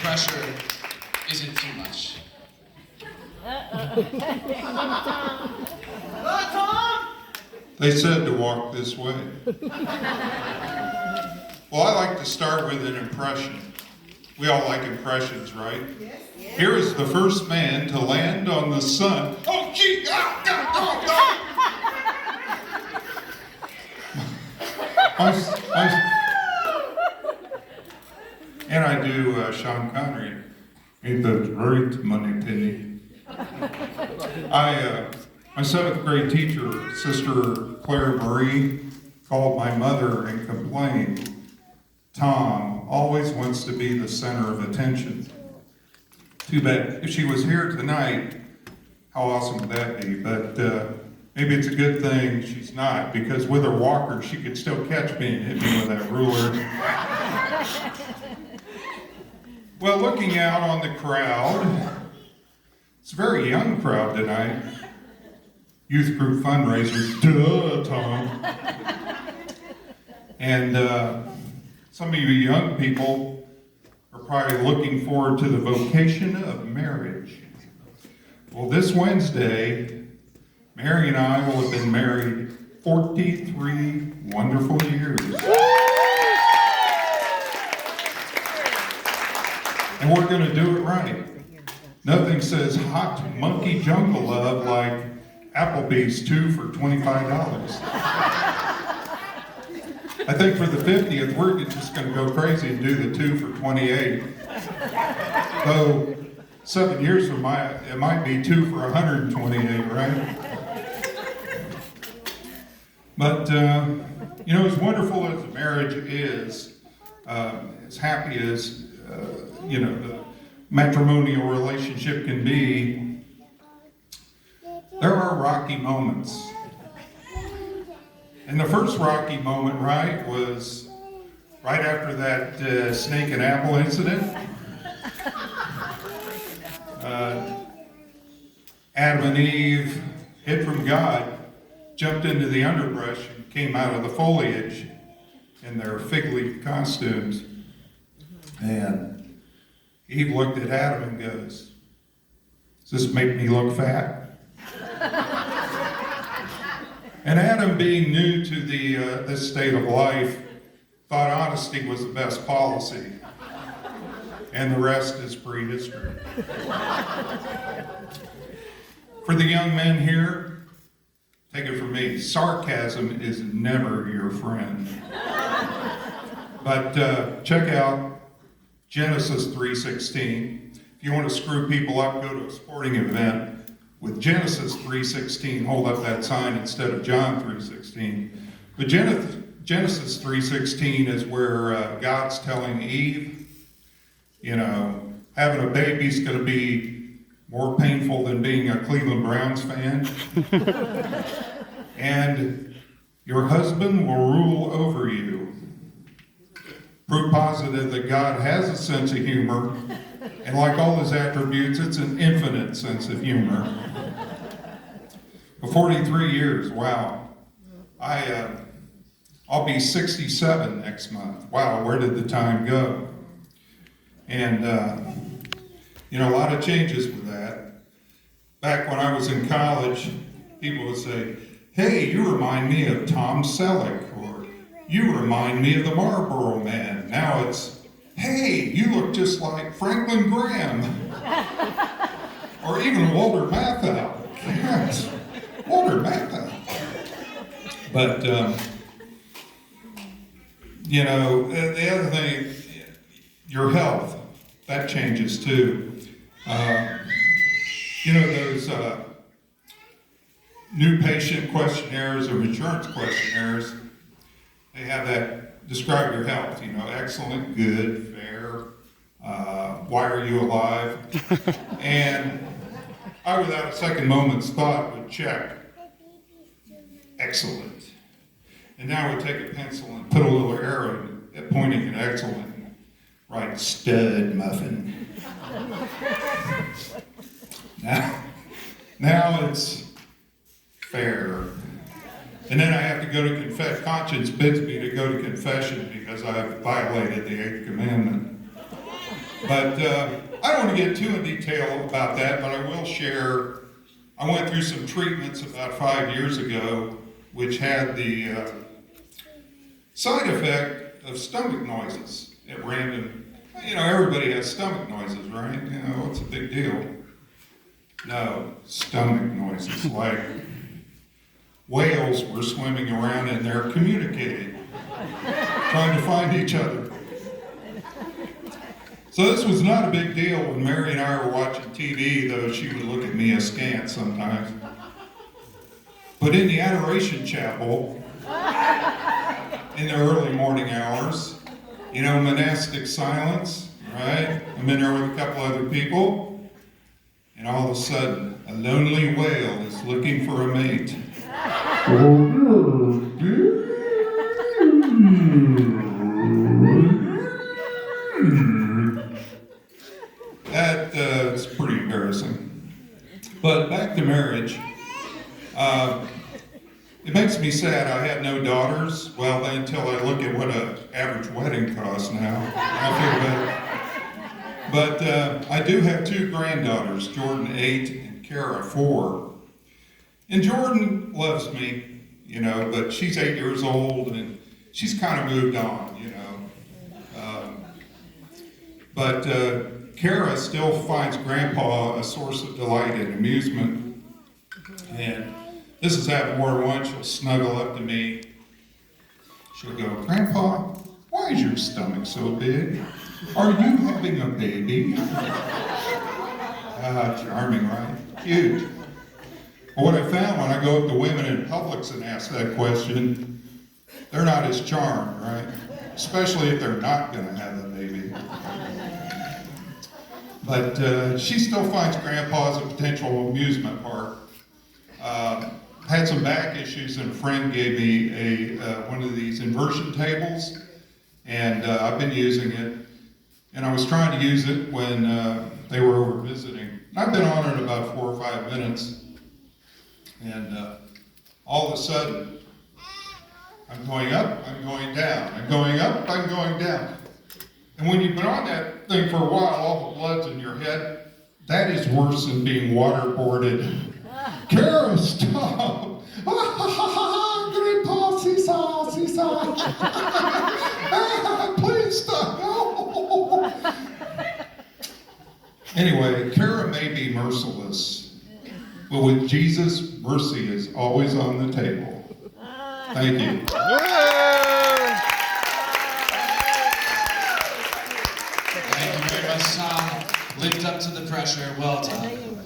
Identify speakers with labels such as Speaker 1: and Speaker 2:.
Speaker 1: pressure isn't too much.
Speaker 2: They said to walk this way. Well, I like to start with an impression. We all like impressions, right? Yes. Here is the first man to land on the sun. Oh, gee! And I do Sean Connery. Ain't that right, Money Penny? My seventh grade teacher, Sister Claire Marie, called my mother and complained, Tom always wants to be the center of attention. Too bad. If she was here tonight, how awesome would that be? But maybe it's a good thing she's not, because with her walker, she could still catch me and hit me with that ruler. Well, looking out on the crowd, it's a very young crowd tonight. Youth group fundraiser, duh, Tom. And some of you young people are probably looking forward to the vocation of marriage. Well, this Wednesday, Mary and I will have been married 43 wonderful years. And we're going to do it right. Nothing says hot monkey jungle love like Applebee's 2 for $25. I think for the 50th, we're just going to go crazy and do the 2 for $28. Though 7 years from now, it might be 2 for $128, right? But, as wonderful as a marriage is, as happy as, the matrimonial relationship can be, there are rocky moments. And the first rocky moment, right, was right after that snake and apple incident. Adam and Eve hid from God, jumped into the underbrush, and came out of the foliage in their fig leaf costumes. And Eve looked at Adam and goes, "Does this make me look fat?" And Adam, being new to this state of life, thought honesty was the best policy. And the rest is prehistory. For the young men here, take it from me, sarcasm is never your friend. But check out Genesis 3:16. If you want to screw people up, go to a sporting event with Genesis 3:16. Hold up that sign instead of John 3:16. But Genesis 3:16 is where God's telling Eve, having a baby's going to be more painful than being a Cleveland Browns fan. And your husband will rule over you. Proof positive that God has a sense of humor, and like all his attributes, it's an infinite sense of humor. For 43 years, wow. I'll be 67 next month. Wow, where did the time go? And, a lot of changes with that. Back when I was in college, people would say, "Hey, you remind me of Tom Selleck," or "You remind me of the Marlboro Man." Now it's, "Hey, you look just like Franklin Graham." Or even Walter Matthau. Yes, Walter Matthau. But, the other thing, your health, that changes too. Those new patient questionnaires or insurance questionnaires, they have that, describe your health, excellent, good, fair, why are you alive? And I, without a second moment's thought, would check, excellent. And now I would take a pencil and put a little arrow pointing at excellent, and write stud muffin. Now it's fair. And then I have to go to confess. Conscience bids me to go to confession because I've violated the 8th commandment. But I don't want to get too in detail about that, but I will share. I went through some treatments about 5 years ago, which had the side effect of stomach noises at random. You know, everybody has stomach noises, right? You know, what's the big deal? No, stomach noises, like whales were swimming around in there communicating, trying to find each other. So this was not a big deal when Mary and I were watching TV, though she would look at me askance sometimes. But in the Adoration Chapel, in the early morning hours, you know, monastic silence, right? I'm in there with a couple other people, and all of a sudden, a lonely whale is looking for a mate. That's pretty embarrassing. But back to marriage. It makes me sad I had no daughters. Well, until I look at what an average wedding costs now, I feel better. But I do have 2 granddaughters, Jordan 8 and Kara 4. And Jordan loves me, you know, but she's 8 years old and she's kind of moved on, you know. But Kara still finds Grandpa a source of delight and amusement. And this has happened more than once. She'll snuggle up to me. She'll go, Grandpa, why is your stomach so big? Are you having a baby? Charming, right? Cute. But what I found when I go up to women in Publix and ask that question, they're not as charmed, right? Especially if they're not going to have a baby. But she still finds Grandpa as a potential amusement park. Had some back issues, and a friend gave me one of these inversion tables, and I've been using it. And I was trying to use it when they were over visiting. I've been on it about 4 or 5 minutes, and all of a sudden, I'm going up, I'm going down, I'm going up, I'm going down. And when you've been on that thing for a while, all the blood's in your head. That is worse than being waterboarded. Kara, stop! Grandpa, seesaw, seesaw. Please stop! No. Anyway, Kara may be merciless, but with Jesus, mercy is always on the table. Thank you.
Speaker 1: Thank you very much, Tom. Lived up to the pressure. Well done.